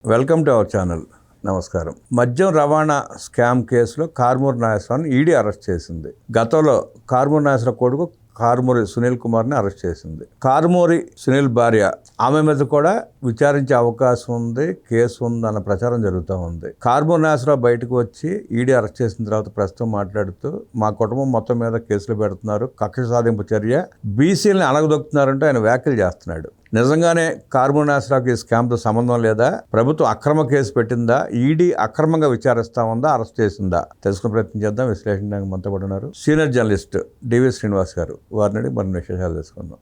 Welcome to our channel. నమస్కారం. మద్యం రవాణా స్కామ్ కేసులో కారుమూరి నాగేశ్వరరావుని ఈడీ అరెస్ట్ చేసింది. గతంలో కారుమూరి నాగేశ్వరరావు కొడుకు కారుమూరి సునీల్ కుమార్ని అరెస్ట్ చేసింది. కారుమూరి సునీల్ భార్య ఆమె మీద కూడా విచారించే అవకాశం ఉంది, కేసు ఉంది అన్న ప్రచారం జరుగుతూ ఉంది. కారుమూరి నాగేశ్వరరావు బయటకు వచ్చి ఈడీ అరెస్ట్ చేసిన తర్వాత ప్రస్తుతం మాట్లాడుతూ మా కుటుంబం మొత్తం మీద కేసులు పెడుతున్నారు, కక్ష సాధింపు చర్య, బీసీలని అణగదొక్కుతున్నారంటూ ఆయన వ్యాఖ్యలు చేస్తున్నాడు. నిజంగానే కారుమూరి నాగేశ్వరరావుకి ఈ స్కామ్తో సంబంధం లేదా, ప్రభుత్వం అక్రమ కేసు పెట్టిందా, ఈడీ అక్రమంగా విచారిస్తా ఉందా, అరెస్ట్ చేసిందా, తెలుసుకునే ప్రయత్నం చేద్దాం. విశ్లేషణ మనతో పాటు ఉన్నారు సీనియర్ జర్నలిస్ట్ డివి శ్రీనివాస్ గారు. వారిని మరిన్ని విశేషాలు తెలుసుకుందాం.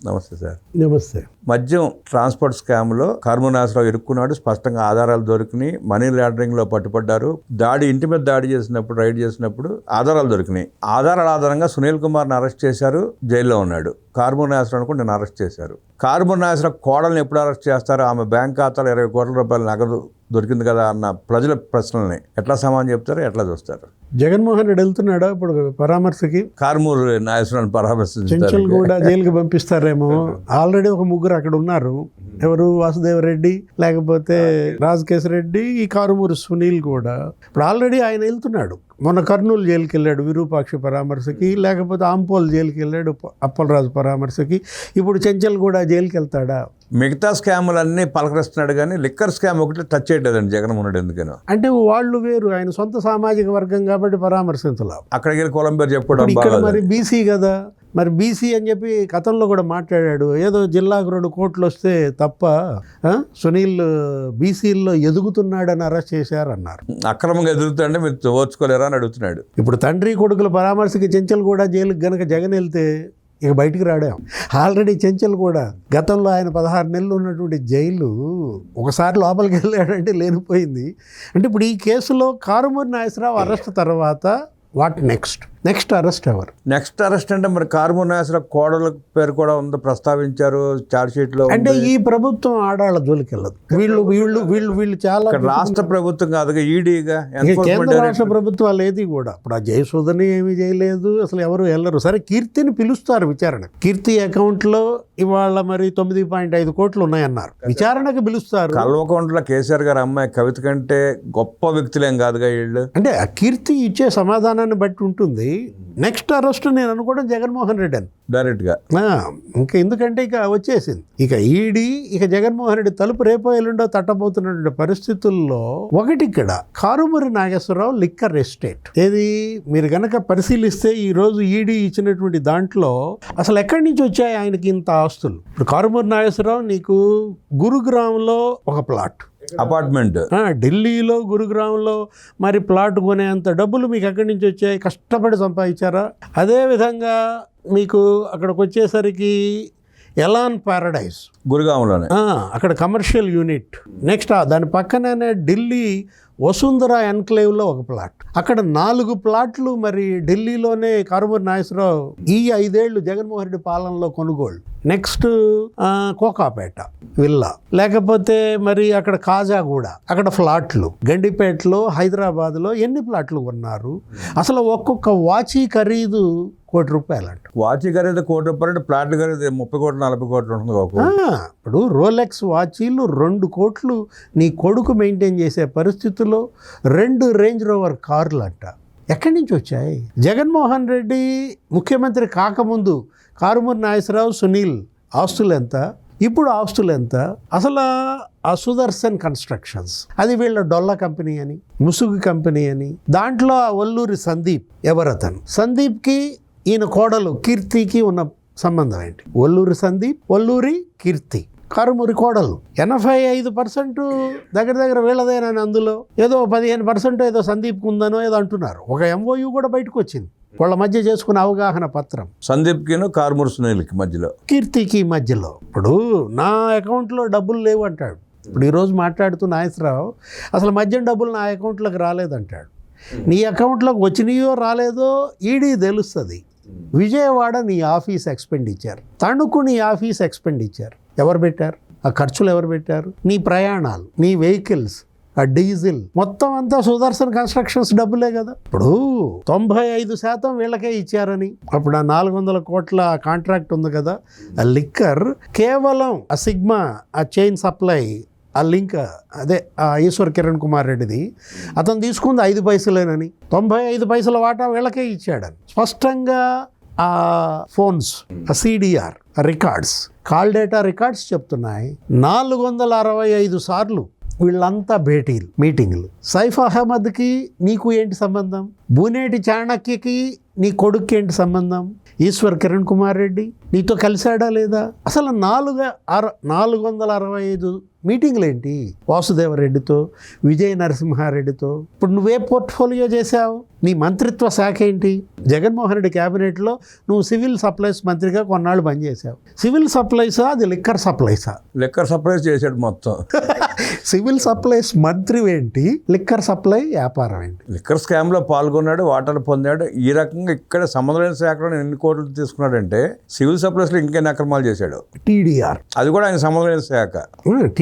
నమస్తే సార్. నమస్తే. మద్యం ట్రాన్స్పోర్ట్ స్కామ్లో కారుమూరి నాగేశ్వరరావు ఇరుక్కున్నాడు. స్పష్టంగా ఆధారాలు దొరికినాయి. మనీ లాండరింగ్లో పట్టుబడ్డారు. ఇంటి మీద దాడి చేసినప్పుడు, రైడ్ చేసినప్పుడు ఆధారాలు దొరికినాయి. ఆధారాల ఆధారంగా సునీల్ కుమార్ని అరెస్ట్ చేశారు, జైల్లో ఉన్నాడు. కారుమూరి నాగేశ్వరరావును కూడా నేను అరెస్ట్ చేశారు. కారుమూరి నాగేశ్వరరావు కోడల్ని ఎప్పుడు అరెస్ట్ చేస్తారు, ఆమె బ్యాంక్ ఖాతాలో 20 కోట్ల రూపాయల నగదు దొరికింది కదా అన్న ప్రజల ప్రశ్నల్ని ఎట్లా సమాధానం చెప్తారు, ఎట్లా చూస్తారు? జగన్మోహన్ రెడ్డి వెళ్తున్నాడా ఇప్పుడు పరామర్శకి? కారుమూరి నాగేశ్వరరావుని పరామర్శించారు. చెంచల్ కూడా జైలుకి పంపిస్తారేమో. ఆల్రెడీ ఒక ముగ్గురు అక్కడ ఉన్నారు. ఎవరు? వాసుదేవ్ రెడ్డి, లేకపోతే రాజకేశరెడ్డి, ఈ కారుమూరి సునీల్ కూడా. ఇప్పుడు ఆల్రెడీ ఆయన వెళ్తున్నాడు. మొన్న కర్నూలు జైలుకి వెళ్ళాడు విరూపాక్షి పరామర్శకి, లేకపోతే ఆంపోల్ జైలుకి వెళ్ళాడు అప్పలరాజు పరామర్శకి. ఇప్పుడు చెంచల్ కూడా జైలుకి వెళ్తాడా? మిగతా స్కాములన్నీ పలకరిస్తున్నాడు కానీ లిక్కర్ స్కామ్ ఒకటి టచ్ చేయలేదండి జగన్మోహన్ రెడ్డి. ఎందుకనో అంటే వాళ్ళు వేరు, ఆయన సొంత సామాజిక వర్గం కాబట్టి పరామర్శించలా. అక్కడికి వెళ్ళి కొలంబేర్ చెప్పుకోవడం. ఇక్కడ మరి బీసీ కదా, మరి బీసీ అని చెప్పి గతంలో కూడా మాట్లాడాడు. ఏదో జిల్లాకు 2 కోట్లు వస్తే తప్ప సునీల్ బీసీల్లో ఎదుగుతున్నాడని అరెస్ట్ చేశారన్నారు. అక్రమంగా ఎదుగుతుంటే మీరు ఓర్చుకోలేరా అని అడుగుతున్నాడు. ఇప్పుడు తండ్రి కొడుకుల పరామర్శకి చెంచల్ కూడా జైలుకి గనక జగన్ వెళ్తే ఇక బయటికి రాడాం. ఆల్రెడీ చెంచల్ కూడా గతంలో ఆయన 16 నెలలు ఉన్నటువంటి జైలు ఒకసారి లోపలికి వెళ్ళాడంటే లేనిపోయింది. అంటే ఇప్పుడు ఈ కేసులో కారుమూరి నాగేశ్వరరావు అరెస్ట్ తర్వాత వాట్ నెక్స్ట్ అరెస్ట్ ఎవరు? నెక్స్ట్ అరెస్ట్ అంటే మరి కారుమూరి నాగేశ్వరరావు కోడల పేరు కూడా ఉంది, ప్రస్తావించారు ఛార్జ్ షీట్ లో. అంటే ఈ ప్రభుత్వం ఆడాళ్ళ జోలికి వెళ్ళదు. వీళ్ళు చాలా రాష్ట్ర ప్రభుత్వం కాదుగా, ఈడీగా కేంద్ర రాష్ట్ర ప్రభుత్వాలు ఏది కూడా. ఇప్పుడు ఆ జయసూదని ఏమీ చేయలేదు, అసలు ఎవరు వెళ్ళరు. సరే, కీర్తిని పిలుస్తారు విచారణ. కీర్తి అకౌంట్ లో ఇవాళ మరి 9.5 కోట్లు ఉన్నాయన్నారు, విచారణకు పిలుస్తారు. కల్వకుంట్ల కేసీఆర్ గారు అమ్మాయి కవిత కంటే గొప్ప వ్యక్తులేం కాదుగా వీళ్ళు. అంటే ఆ కీర్తి ఇచ్చే సమాధానాన్ని బట్టి ఉంటుంది. నెక్స్ట్ అరెస్ట్ నేను అనుకోవడం జగన్మోహన్ రెడ్డి అని డైరెక్ట్ గా. ఇంకా ఎందుకంటే ఇక వచ్చేసింది. ఇక ఈడీ ఇక జగన్మోహన్ రెడ్డి తలుపు రేపో ఎల్లుండో తట్టబోతున్నటువంటి పరిస్థితుల్లో ఒకటి ఇక్కడ కారుమూరి నాగేశ్వరరావు లిక్కర్ ఎస్టేట్ ఏది మీరు గనక పరిశీలిస్తే ఈ రోజు ఈడీ ఇచ్చినటువంటి దాంట్లో అసలు ఎక్కడి నుంచి వచ్చాయి ఆయనకి ఇంత ఆస్తులు? ఇప్పుడు కారుమూరి నాగేశ్వరరావు నీకు గురుగ్రామ్లో ఒక ప్లాట్, అపార్ట్మెంట్, ఢిల్లీలో గురుగ్రామ్లో మరి ప్లాట్ కొనేంత డబ్బులు మీకు ఎక్కడి నుంచి వచ్చాయి? కష్టపడి సంపాదించారా? అదేవిధంగా మీకు అక్కడికి వచ్చేసరికి ఎలాన్ ప్యారడైజ్ గురుగాంలోనే అక్కడ కమర్షియల్ యూనిట్. నెక్స్ట్ దాని పక్కనే ఢిల్లీ వసుంధర ఎన్క్లేవ్లో ఒక ప్లాట్. అక్కడ 4 ప్లాట్లు మరి ఢిల్లీలోనే కారుమూరి నాగేశ్వరరావు ఈ 5 ఏళ్ళు జగన్మోహన్ రెడ్డి పాలనలో కొనుగోళ్ళు. నెక్స్ట్ కోకాపేట విల్లా, లేకపోతే మరి అక్కడ కాజాగూడ, అక్కడ ఫ్లాట్లు, గండిపేటలో, హైదరాబాద్లో ఎన్ని ప్లాట్లు కొన్నారు? అసలు ఒక్కొక్క వాచీ ఖరీదు ₹1,00,00,000 అంట. వాచీ ఖరీదు ₹1,00,00,000 అంటే ప్లాట్లు ఖరీదు 30 కోట్లు 40 కోట్లు ఉంటుంది. ఇప్పుడు రోలెక్స్ వాచీలు 2 కోట్లు నీ కొడుకు మెయింటైన్ చేసే పరిస్థితుల్లో 2 రేంజ్ రోవర్ కార్లు అంట. ఎక్కడి నుంచి వచ్చాయి? జగన్మోహన్ రెడ్డి ముఖ్యమంత్రి కాకముందు కారుమూరి నాగేశ్వరరావు, సునీల్ ఆస్తులు ఎంత, ఇప్పుడు ఆస్తులు ఎంత? అసలు ఆ సుదర్శన్ కన్స్ట్రక్షన్స్ అది వీళ్ళ డొల్ల కంపెనీ అని, ముసుగు కంపెనీ అని. దాంట్లో ఒల్లూరి సందీప్ ఎవరతను? సందీప్కి ఈయన కోడలు కీర్తికి ఉన్న సంబంధం ఏంటి? ఒల్లూరి సందీప్, ఒల్లూరి కీర్తి, కారుమూరి కోడలు. 85% దగ్గర వీళ్ళదేనని, అందులో ఏదో 15% ఏదో సందీప్కి ఉందనో ఏదో అంటున్నారు. ఒక MOU కూడా బయటకు వచ్చింది వాళ్ళ మధ్య చేసుకున్న అవగాహన పత్రం. సందీప్కి కారుమూరి సునీల్కి మధ్యలో, కీర్తికి మధ్యలో. ఇప్పుడు నా అకౌంట్లో డబ్బులు లేవు అంటాడు. ఇప్పుడు ఈరోజు మాట్లాడుతూ నాగేశ్వరరావు అసలు మద్యం డబ్బులు నా అకౌంట్లోకి రాలేదంటాడు. నీ అకౌంట్లోకి వచ్చినాయో రాలేదో ఈడీ తెలుస్తుంది. విజయవాడ నీ ఆఫీస్ ఎక్స్పెండిచర్, తణుకు నీ ఆఫీస్ ఎక్స్పెండిచర్ ఎవరు పెట్టారు? ఆ ఖర్చులు ఎవరు పెట్టారు? నీ ప్రయాణాలు, నీ వెహికల్స్, ఆ డీజిల్ మొత్తం అంతా సుదర్శన్ కన్స్ట్రక్షన్స్ డబ్బులే కదా. ఇప్పుడు 95% వీళ్ళకే ఇచ్చారని, అప్పుడు ఆ 400 కోట్ల కాంట్రాక్ట్ ఉంది కదా, ఆ లిక్కర్ కేవలం ఆ సిగ్మా, ఆ చైన్ సప్లై, ఆ లింక్ అదే ఆ ఈశ్వర్ కిరణ్ కుమార్ రెడ్డిది, అతను తీసుకుంది 5 పైసలేనని 95 పైసల వాటా వీళ్ళకే ఇచ్చాడని స్పష్టంగా ఆ ఫోన్స్, ఆ CDR records, call data records చెప్తున్నాయి. 465 సార్లు వీళ్ళంతా మీటింగ్లు. సైఫ్ అహ్మద్కి నీకు ఏంటి సంబంధం? బూనేటి చాణక్యకి నీ కొడుక్కి ఏంటి సంబంధం? ఈశ్వర్ కిరణ్ కుమార్ రెడ్డి నీతో కలిశాడా లేదా? అసలు 465 మీటింగ్లు ఏంటి? వాసుదేవరెడ్డితో, విజయ నరసింహారెడ్డితో. ఇప్పుడు నువ్వే పోర్ట్ఫోలియో చేశావు? నీ మంత్రిత్వ శాఖ ఏంటి? జగన్మోహన్ రెడ్డి క్యాబినెట్లో నువ్వు సివిల్ సప్లైస్ మంత్రిగా కొన్నాళ్ళు పనిచేశావు. సివిల్ సప్లైసా, అది లిక్కర్ సప్లైసా? లిక్కర్ సప్లై చేశాడు మొత్తం. సివిల్ సప్లైస్ మంత్రి ఏంటి, లిక్కర్ సప్లై వ్యాపారం ఏంటి? లిక్కర్ స్కామ్లో పాల్గొన్నాడు, వాటాలు పొందాడు. ఈ రకంగా ఇక్కడ సంబంధం లేని శాఖలో ఎన్ని కోట్లు తీసుకున్నాడంటే సివిల్ సప్లైస్లో ఇంకెన్ని అక్రమాలు చేశాడు. టీడీఆర్, అది కూడా ఆయన సంబంధం లేని శాఖ.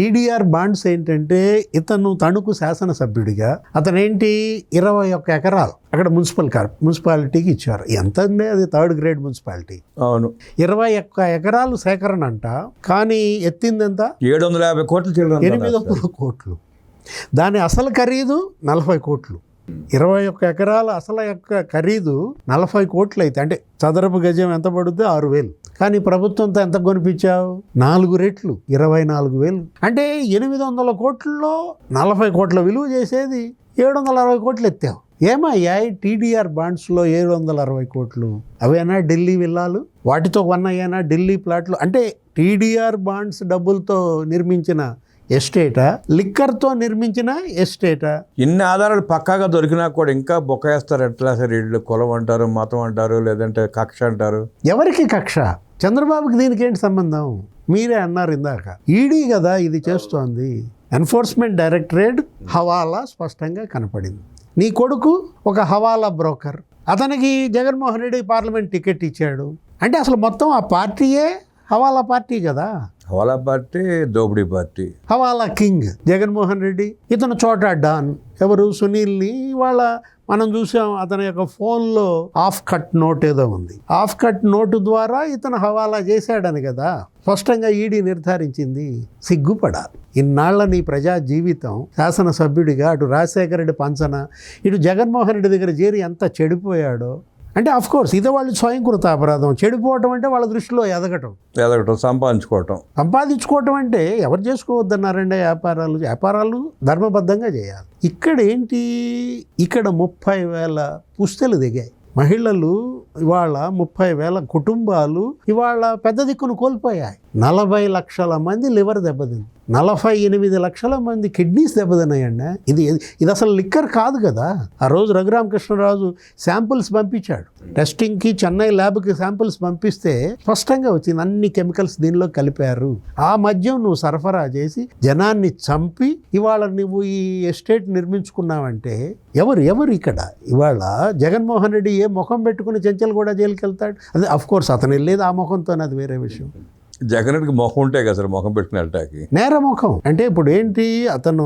టీడీఆర్ బాండ్స్ ఏంటంటే ఇతను తణుకు శాసనసభ్యుడిగా అతనేంటి 21 ఎకరాలు అక్కడ మున్సిపాలిటీకి ఇచ్చారు. ఎంత అండి అది? 3rd grade municipality. అవును, 21 ఎకరాలు సేకరణ అంట. కానీ ఎత్తిందంత 750 కోట్లు. 800 కోట్లు. దాని అసలు ఖరీదు 40 కోట్లు. 21 ఎకరాల అసలు యొక్క ఖరీదు 40 కోట్లు అయితే అంటే చదరపు గజం ఎంత పడుద్ది? 6,000. కానీ ప్రభుత్వంతో ఎంత కొనిపించావు? 4 రెట్లు 24,000. అంటే 800 కోట్లలో 40 కోట్ల విలువ చేసేది 760 కోట్లు ఎత్తావు. ఏమయ్యాయి టీడీఆర్ బాండ్స్లో 760 కోట్లు? అవేనా ఢిల్లీ విల్లాలు? వాటితో కొన్నాయేనా ఢిల్లీ ప్లాట్లు? అంటే టీడీఆర్ బాండ్స్ డబ్బులతో నిర్మించిన ఎస్టేటా, లిక్కర్తో నిర్మించిన ఎస్టేటా? ఇన్ని ఆధారాలు పక్కాగా దొరికినా కూడా ఇంకా బొక్కేస్తారు. ఎట్లా సార్ వీళ్ళు కులం అంటారు, మతం అంటారు, లేదంటే కక్ష అంటారు. ఎవరికి కక్ష? చంద్రబాబుకి దీనికి ఏంటి సంబంధం? మీరే అన్నారు ఇందాక, ఈడీ కదా ఇది చేస్తోంది. ఎన్ఫోర్స్మెంట్ డైరెక్టరేట్ హవాలా స్పష్టంగా కనపడింది. నీ కొడుకు ఒక హవాలా బ్రోకర్, అతనికి జగన్మోహన్ రెడ్డి పార్లమెంట్ టికెట్ ఇచ్చాడు. అంటే అసలు మొత్తం ఆ పార్టీయే హవాలా పార్టీ కదా. హవాలా పార్టీ, దోపిడీ పార్టీ. హవాలా కింగ్ జగన్మోహన్ రెడ్డి. ఇతను చోటా డాన్ ఎవరు? సునీల్ని ఇవాళ మనం చూసాం. అతని యొక్క ఫోన్లో ఆఫ్ కట్ నోట్ ఏదో ఉంది. ఆఫ్ కట్ నోటు ద్వారా ఇతను హవాలా చేశాడని కదా స్పష్టంగా ఈడీ నిర్ధారించింది. సిగ్గుపడాలి. ఇన్నాళ్ల నీ ప్రజా జీవితం శాసనసభ్యుడిగా అటు రాజశేఖర రెడ్డి పంచన, ఇటు జగన్మోహన్ రెడ్డి దగ్గర చేరి ఎంత చెడిపోయాడో. అంటే అఫ్కోర్స్ ఇది వాళ్ళు స్వయంకృత అపరాధం. చెడిపోవటం అంటే వాళ్ళ దృష్టిలో ఎదగటం, సంపాదించుకోవటం అంటే ఎవరు చేసుకోవద్దన్నారండి? వ్యాపారాలు ధర్మబద్ధంగా చేయాలి. ఇక్కడ ఏంటి? ఇక్కడ 30,000 పుస్తెలు దిగాయి. మహిళలు ఇవాళ 30,000 కుటుంబాలు ఇవాళ పెద్ద దిక్కును కోల్పోయాయి. 40 లక్షల మంది లివర్ దెబ్బతింది. 48 లక్షల మంది కిడ్నీస్ దెబ్బతిన్నాయండి. ఇది అసలు లిక్కర్ కాదు కదా. ఆ రోజు రఘురామకృష్ణరాజు శాంపుల్స్ పంపించాడు టెస్టింగ్కి. చెన్నై ల్యాబ్కి శాంపుల్స్ పంపిస్తే స్పష్టంగా వచ్చింది అన్ని కెమికల్స్ దీనిలో కలిపారు. ఆ మద్యం నువ్వు సరఫరా చేసి జనాన్ని చంపి ఇవాళ నువ్వు ఈ ఎస్టేట్ నిర్మించుకున్నావంటే ఎవరు ఇక్కడ? ఇవాళ జగన్మోహన్ రెడ్డి ఏ ముఖం పెట్టుకుని చెంచల్ కూడా జైలుకి వెళ్తాడు? అదే అఫ్కోర్స్ అతను వెళ్ళేది ఆ ముఖంతో, అది వేరే విషయం. జగన్ రెడ్డికి ముఖం ఉంటే కదా సార్ ముఖం పెట్టుకుని వెళ్ళటానికి. నేర ముఖం అంటే ఇప్పుడు ఏంటి? అతను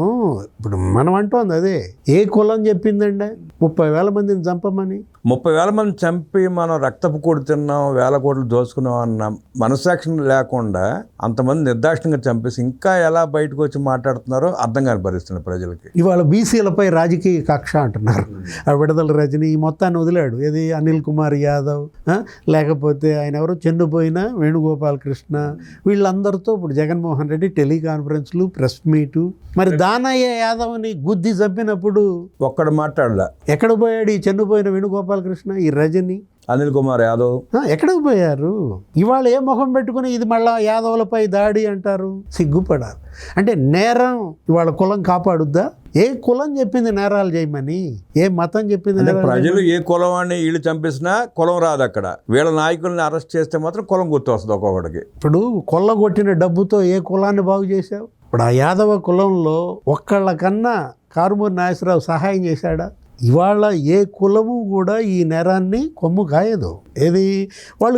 ఇప్పుడు మనం అంటోంది అదే. ఏ కులం చెప్పిందండి 30,000 మందిని చంపమని? 30,000 మంది చంపి మనం రక్తపు కూడి తిన్నాం, 1,000 కోట్లు దోచుకున్నాం అన్న మనస్సాక్షి లేకుండా అంతమంది నిర్దాక్షిణ్యంగా చంపేసి ఇంకా ఎలా బయటకు వచ్చి మాట్లాడుతున్నారో అర్థం కాని పరిస్థితుంది ప్రజలకి. ఇవాళ బీసీలపై రాజకీయ కక్ష అంటున్నారు. ఆ విడుదల రజని ఈ మొత్తాన్ని వదిలాడు. ఏది అనిల్ కుమార్ యాదవ్, లేకపోతే ఆయన ఎవరో చెన్నుపోయిన వేణుగోపాల్ కృష్ణ, వీళ్ళందరితో ఇప్పుడు జగన్మోహన్ రెడ్డి టెలికాన్ఫరెన్స్లు, ప్రెస్ మీటు. మరి దానయ్య యాదవ్ని గుద్ది చంపినప్పుడు ఒక్కడు మాట్లాడలా. ఎక్కడ పోయాడు ఈ చెన్నుపోయిన వేణుగోపాల్ కృష్ణ, ఈ రజని, అనిల్ కుమార్ యాదవ్? ఎక్కడికి పోయారు? ఇవాళ ఏ ముఖం పెట్టుకుని ఇది మళ్ళా యాదవులపై దాడి అంటారు? సిగ్గుపడాలి. అంటే నేరం ఇవాళ కులం కాపాడుద్దా? ఏ కులం చెప్పింది నేరాలు చేయమని? ఏ మతం చెప్పింది? ప్రజలు ఏ కులం అని వీళ్ళు చంపేసినా కులం రాదు అక్కడ. వీళ్ళ నాయకుల్ని అరెస్ట్ చేస్తే మాత్రం కులం గుర్తు వస్తుంది ఒక్కొక్కడికి. ఇప్పుడు కొల్లగొట్టిన డబ్బుతో ఏ కులాన్ని బాగు చేశావు? ఇప్పుడు ఆ యాదవ కులంలో ఒక్కళ్ళకన్నా కారుమూరి నాగేశ్వరరావు సహాయం చేశాడా? ఇవాళ ఏ కులము కూడా ఈ నేరాన్ని కొమ్ము కాయదు. ఏది? వాళ్ళు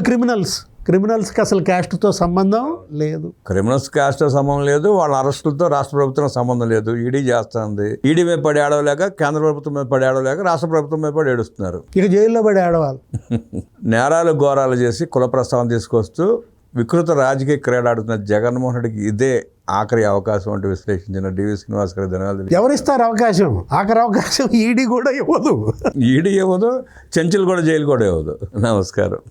క్రిమినల్స్కి అసలు క్యాస్ట్తో సంబంధం లేదు. క్రిమినల్స్ క్యాస్ట్తో సంబంధం లేదు. వాళ్ళ అరెస్టులతో రాష్ట్ర ప్రభుత్వం సంబంధం లేదు. ఈడీ చేస్తుంది. ఈడీ మీద పడి ఆడవలేక, కేంద్ర ప్రభుత్వం మీద పడి ఆడవలేక, రాష్ట్ర ప్రభుత్వం మీద పడి ఏడుస్తున్నారు. ఇక జైల్లో పడి ఆడవాలి. నేరాలు ఘోరాలు చేసి కుల ప్రస్తావన తీసుకొస్తూ వికృత రాజకీయ క్రీడ ఆడుతున్న జగన్మోహన్ రెడ్డికి ఇదే ఆఖరి అవకాశం అంటూ విశ్లేషించిన డివి శ్రీనివాస్ గారి ధన్యవాదాలు. ఎవరిస్తారు అవకాశం? ఆఖరి అవకాశం ఈడీ కూడా ఇవ్వదు. ఈడీ ఇవ్వదు, చెంచులు కూడా జైలు కూడా ఇవ్వదు. నమస్కారం.